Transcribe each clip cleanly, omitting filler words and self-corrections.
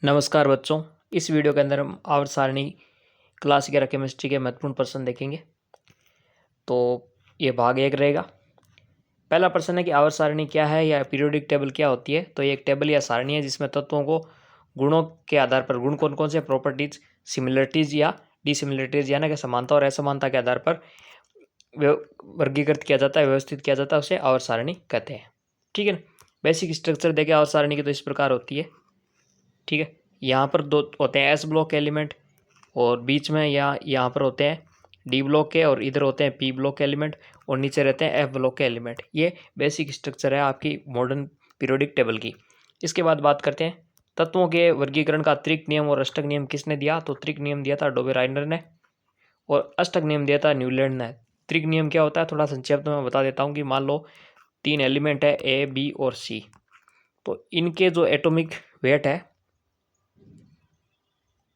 नमस्कार बच्चों। इस वीडियो के अंदर हम आवर्त सारणी क्लास 11 केमिस्ट्री के महत्वपूर्ण प्रश्न देखेंगे। तो ये भाग 1 रहेगा। पहला प्रश्न है कि आवर्त सारणी क्या है या पीरियोडिक टेबल क्या होती है। तो ये एक टेबल या सारणी है जिसमें तत्वों को गुणों के आधार पर, गुण कौन कौन से, प्रॉपर्टीज, सिमिलरिटीज या डिसिमिलरिटीज यानी कि समानता और असमानता के आधार पर वर्गीकृत किया जाता है, व्यवस्थित किया जाता है, उसे आवर्त सारणी कहते हैं। ठीक है ना। बेसिक स्ट्रक्चर देखें आवर्त सारणी की तो इस प्रकार होती है। ठीक है, यहाँ पर दो होते हैं एस ब्लॉक के एलिमेंट और बीच में यहाँ पर होते हैं डी ब्लॉक के और इधर होते हैं पी ब्लॉक के एलिमेंट और नीचे रहते हैं एफ ब्लॉक के एलिमेंट। ये बेसिक स्ट्रक्चर है आपकी मॉडर्न पीरियोडिक टेबल की। इसके बाद बात करते हैं तत्वों के वर्गीकरण का त्रिक नियम और अष्टक नियम किसने दिया। तो त्रिक नियम दिया था डोबेराइनर ने और अष्टक नियम दिया था न्यूलैंड ने। त्रिक नियम क्या होता है थोड़ा संक्षेप में मैं बता देता हूँ कि मान लो 3 एलिमेंट है ए, बी और सी। तो इनके जो एटॉमिक वेट है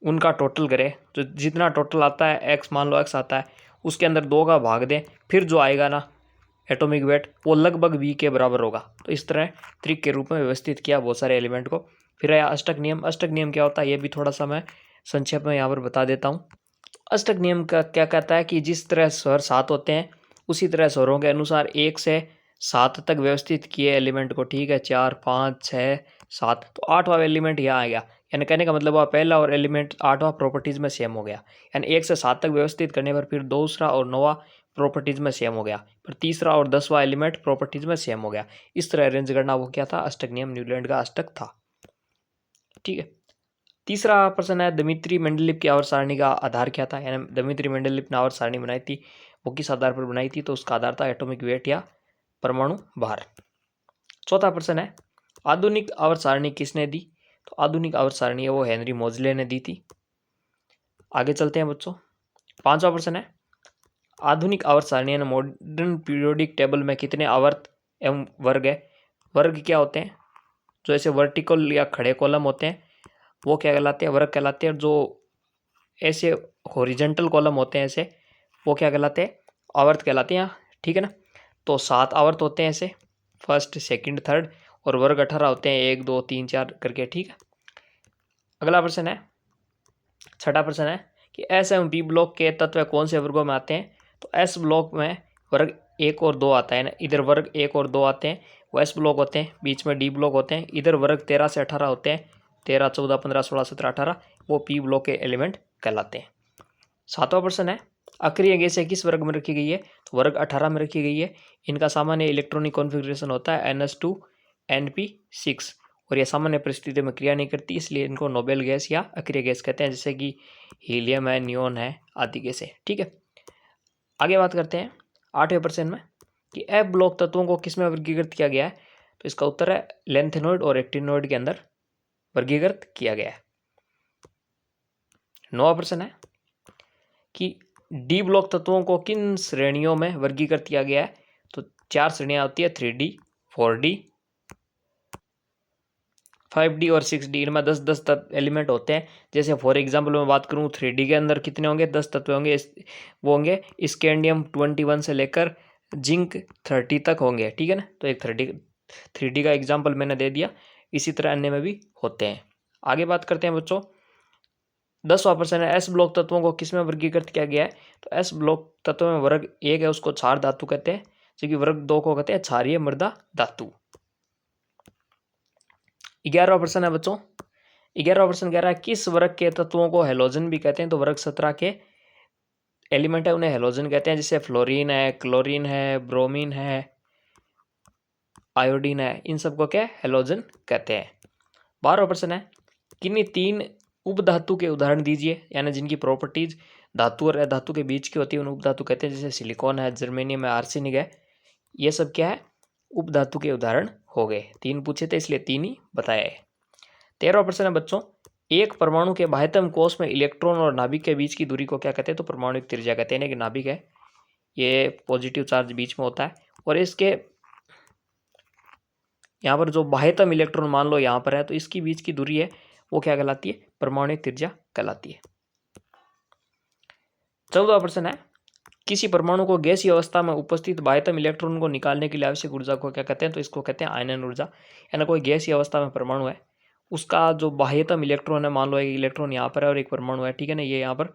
उनका टोटल करें, तो जितना टोटल आता है एक्स, मान लो एक्स आता है, उसके अंदर 2 का भाग दें, फिर जो आएगा ना एटॉमिक वेट वो लगभग वी के बराबर होगा। तो इस तरह त्रिक के रूप में व्यवस्थित किया बहुत सारे एलिमेंट को। फिर आया अष्टक नियम। अष्टक नियम क्या होता है ये भी थोड़ा सा मैं संक्षेप में यहाँ पर बता देता हूँ। अष्टक नियम का क्या कहता है कि जिस तरह स्वर 7 होते हैं उसी तरह स्वरों के अनुसार 1 से 7 तक व्यवस्थित किए एलिमेंट को। ठीक है, 4, 5, 6, 7, तो 8वां एलिमेंट यहाँ आ गया। यानी कहने का मतलब हुआ पहला और एलिमेंट 8वां प्रॉपर्टीज में सेम हो गया। यानी 1 से 7 तक व्यवस्थित करने पर फिर दूसरा और 9वां प्रॉपर्टीज में सेम हो गया, फिर तीसरा और 10वां एलिमेंट प्रॉपर्टीज में सेम हो गया। इस तरह अरेंज करना वो क्या था, अष्टक नियम, न्यूलैंड का अष्टक था। ठीक है, तीसरा प्रश्न है दमित्री मेंडलीव की आवर्त सारणी का आधार क्या था। यानी दमित्री मेंडलीव ने आवर्त सारणी बनाई थी, वो किस आधार पर बनाई थी। तो उसका आधार था एटॉमिक वेट या परमाणु भार। चौथा प्रश्न है आधुनिक आवर्त सारणी किसने दी। तो आधुनिक आवर्त सारणी है वो हेनरी मोजले ने दी थी। आगे चलते हैं बच्चों। 5वां प्रश्न है आधुनिक आवर्त सारणी यानी मॉडर्न पीरियोडिक टेबल में कितने आवर्त एवं वर्ग है। वर्ग क्या होते हैं, जो ऐसे वर्टिकल या खड़े कॉलम होते हैं वो क्या कहलाते हैं, वर्ग कहलाते हैं। जो ऐसे हॉरिजेंटल कॉलम होते हैं ऐसे, वो क्या कहलाते हैं, आवर्त कहलाते हैं। ठीक है ना। तो 7 आवर्त होते हैं ऐसे, फर्स्ट, सेकंड, थर्ड, और वर्ग 18 होते हैं, 1, 2, 3, 4 करके। ठीक है, अगला प्रश्न है, छठा प्रश्न है कि एस एवं बी ब्लॉक के तत्व कौन से वर्गों में आते हैं। तो एस ब्लॉक में वर्ग 1 और 2 आता है ना, इधर वर्ग 1 और 2 आते हैं, वो एस ब्लॉक होते हैं। बीच में डी ब्लॉक होते हैं, इधर वर्ग 13 से 18 होते हैं, 13, 14, 15, 16, 17, 18, वो पी ब्लॉक के एलिमेंट कहलाते हैं। 7वां प्रश्न है अक्रिय गैसें किस वर्ग में रखी गई है। तो वर्ग 18 में रखी गई है। इनका सामान्य इलेक्ट्रॉनिक कॉन्फ़िगरेशन होता है NH2 NP6 और यह सामान्य परिस्थितियों में क्रिया नहीं करती, इसलिए इनको नोबेल गैस या अक्रिय गैस कहते हैं, जैसे कि हीलियम है, नियोन है, आदि गैसें। ठीक है, आगे बात करते हैं 8वें प्रश्न में कि एफ ब्लॉक तत्वों को किस में वर्गीकृत किया गया है। तो इसका उत्तर है लेंथेनॉइड और एक्टिनॉइड के अंदर वर्गीकृत किया गया है। 9वां प्रश्न है कि डी ब्लॉक तत्वों को किन श्रेणियों में वर्गीकृत किया गया है। तो 4 श्रेणियां होती है, 3D, 4D, 5D और 6D। इनमें 10-10 तत्व एलिमेंट होते हैं। जैसे फॉर एग्जांपल मैं बात करूं 3D के अंदर कितने होंगे, 10 तत्व होंगे। वो होंगे स्कैंडियम 21 से लेकर जिंक 30 तक होंगे। ठीक है ना। तो एक 3D का एग्जाम्पल मैंने दे दिया, इसी तरह अन्य में भी होते हैं। आगे बात करते हैं बच्चों, 10वां प्रश्न है एस ब्लॉक तत्वों को किसमें वर्गीकृत किया गया है। तो एस ब्लॉक तत्व में वर्ग 1 है उसको क्षार धातु कहते हैं, जबकि वर्ग 2 को कहते हैं क्षारीय मृदा धातु। 11वां प्रश्न है बच्चों, 11वां प्रश्न कह रहा है किस वर्ग के तत्वों को हेलोजन भी कहते हैं। तो वर्ग 17 के एलिमेंट है उन्हें हेलोजन कहते हैं, जैसे फ्लोरीन है, क्लोरीन है, ब्रोमीन है, आयोडीन है, इन सबको क्या हेलोजन कहते हैं। 12वां प्रश्न है किन्हीं 3 उपधातु के उदाहरण दीजिए, यानी जिनकी प्रॉपर्टीज धातु और अधातु के बीच की होती है उन उपधातु कहते हैं, जैसे सिलिकॉन है, जर्मेनियम है, आर्सेनिक है। ये सब क्या है, उपधातु के उदाहरण हो गए। 3 पूछे थे इसलिए 3 ही बताया है। 13वां प्रश्न है बच्चों, एक परमाणु के बाह्यतम कोश में इलेक्ट्रॉन और नाभिक के बीच की दूरी को क्या कहते हैं। तो परमाणुक त्रिज्या कहते हैं। कि नाभिक है ये पॉजिटिव चार्ज बीच में होता है और इसके यहाँ पर जो बाह्यतम इलेक्ट्रॉन मान लो यहाँ पर है, तो इसकी बीच की दूरी है वो क्या कहलाती है, परमाणुक त्रिज्या कहलाती है। 14वां प्रश्न है किसी परमाणु को गैसीय अवस्था में उपस्थित बाह्यतम इलेक्ट्रॉन को निकालने के लिए आवश्यक ऊर्जा को क्या कहते हैं। तो इसको कहते हैं आयनन ऊर्जा। यानी कोई गैसीय अवस्था में परमाणु है उसका जो बाह्यतम इलेक्ट्रॉन है, मान लो एक इलेक्ट्रॉन यहाँ पर है और एक परमाणु है, ठीक है ना, ये यहाँ पर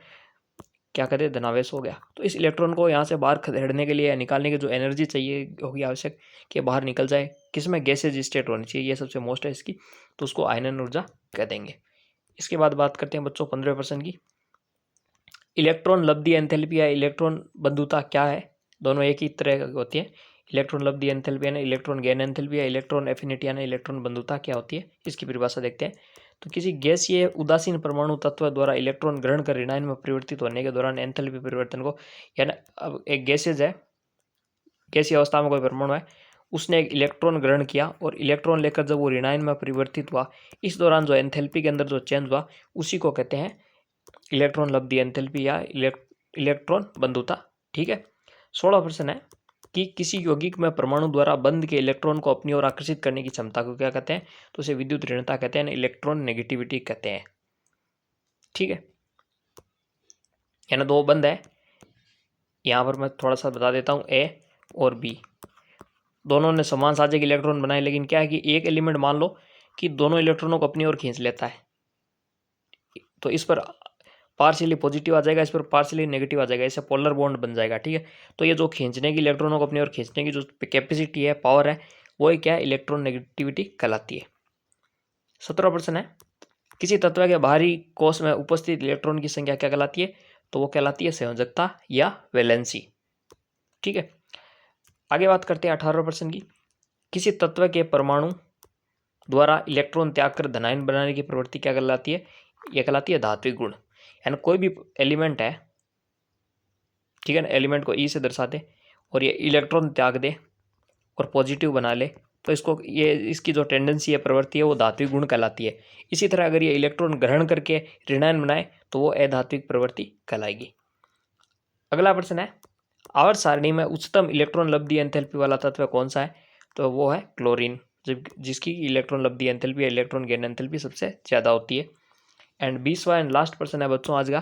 क्या कहते हैं, धनावेश हो गया। तो इस इलेक्ट्रॉन को यहाँ से बाहर खदेड़ने के लिए, निकालने की जो एनर्जी चाहिए होगी आवश्यक कि बाहर निकल जाए, किसमें गैसेज स्टेट होनी चाहिए, ये सबसे मोस्ट है इसकी, तो उसको आयनन ऊर्जा कह देंगे। इसके बाद बात करते हैं बच्चों 15% की। इलेक्ट्रॉन लब्धि एंथैल्पी या इलेक्ट्रॉन बंधुता क्या है, दोनों एक ही तरह की होती है। इलेक्ट्रॉन लब्धि एंथैल्पी यानी इलेक्ट्रॉन गेन एंथैल्पी या इलेक्ट्रॉन एफिनिटी यानी इलेक्ट्रॉन बंधुता क्या होती है, इसकी परिभाषा देखते हैं। तो किसी गैसीय उदासीन परमाणु तत्व द्वारा इलेक्ट्रॉन ग्रहण कर ऋणायन में परिवर्तित होने के दौरान एंथैल्पी परिवर्तन को, यानी अब एक गैसेज है, गैसीय अवस्था में कोई परमाणु है, उसने एक इलेक्ट्रॉन ग्रहण किया और इलेक्ट्रॉन लेकर जब वो ऋणायन में परिवर्तित हुआ, इस दौरान जो एंथैल्पी के अंदर जो चेंज हुआ उसी को कहते हैं इलेक्ट्रॉन लब्धि एंथैल्पी या इलेक्ट्रॉन बंधुता। ठीक है। 16% है कि किसी यौगिक में परमाणु द्वारा बंध के इलेक्ट्रॉन को अपनी ओर आकर्षित करने की क्षमता को क्या कहते हैं, तो उसे विद्युत ऋणता कहते हैं, इलेक्ट्रॉन नेगेटिविटी कहते हैं। ठीक है, यानी दो बंध है, यहाँ पर मैं थोड़ा सा बता देता हूँ, ए और बी दोनों ने समान साझे के इलेक्ट्रॉन बनाए, लेकिन क्या है कि एक एलिमेंट मान लो कि दोनों इलेक्ट्रॉनों को अपनी ओर खींच लेता है, तो इस पर पार्शियली पॉजिटिव आ जाएगा, इस पर पार्शियली नेगेटिव आ जाएगा, इससे पोलर बॉन्ड बन जाएगा। ठीक है, तो ये जो खींचने की इलेक्ट्रॉनों को अपनी ओर खींचने की जो कैपेसिटी है, पावर है, वो क्या है, इलेक्ट्रॉन नेगेटिविटी कहलाती है। 17% है किसी तत्व के बाहरी कोश में उपस्थित इलेक्ट्रॉन की संख्या क्या कहलाती है, तो वो कहलाती है संयोजकता या वैलेंसी। ठीक है, आगे बात करते हैं 18% की। किसी तत्व के परमाणु द्वारा इलेक्ट्रॉन त्याग कर धनायन बनाने की प्रवृत्ति क्या कहलाती है, यह कहलाती है धात्विक गुण। यानी कोई भी एलिमेंट है, ठीक है ना, एलिमेंट को ई से दर्शाते और ये इलेक्ट्रॉन त्याग दे और पॉजिटिव बना ले, तो इसको ये इसकी जो टेंडेंसी है, प्रवृत्ति है, वो धात्विक गुण कहलाती है। इसी तरह अगर ये इलेक्ट्रॉन ग्रहण करके ऋणायन बनाए तो वो अधात्विक प्रवृत्ति कहलाएगी। अगला प्रश्न है, आवर्त सारणी में उच्चतम इलेक्ट्रॉन लब्धि एंथैल्पी वाला तत्व कौन सा है, तो वो है क्लोरीन, जिसकी इलेक्ट्रॉन लब्धि एंथैल्पी या इलेक्ट्रॉन गेन एंथैल्पी सबसे ज़्यादा होती है। एंड 20वां एंड लास्ट प्रश्न है बच्चों आज का,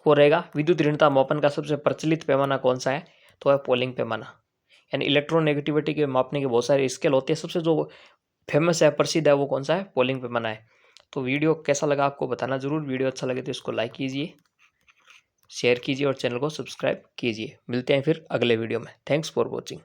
वो रहेगा विद्युत ऋणता मापन का सबसे प्रचलित पैमाना कौन सा है, तो है पोलिंग पैमाना। यानी इलेक्ट्रॉन नेगेटिविटी के मापने के बहुत सारे स्केल होते हैं, सबसे जो फेमस है, प्रसिद्ध है, वो कौन सा है, पोलिंग पैमाना है। तो वीडियो कैसा लगा आपको बताना जरूर, वीडियो अच्छा लगे तो इसको लाइक कीजिए, शेयर कीजिए और चैनल को सब्सक्राइब कीजिए। मिलते हैं फिर अगले वीडियो में। Thanks for watching.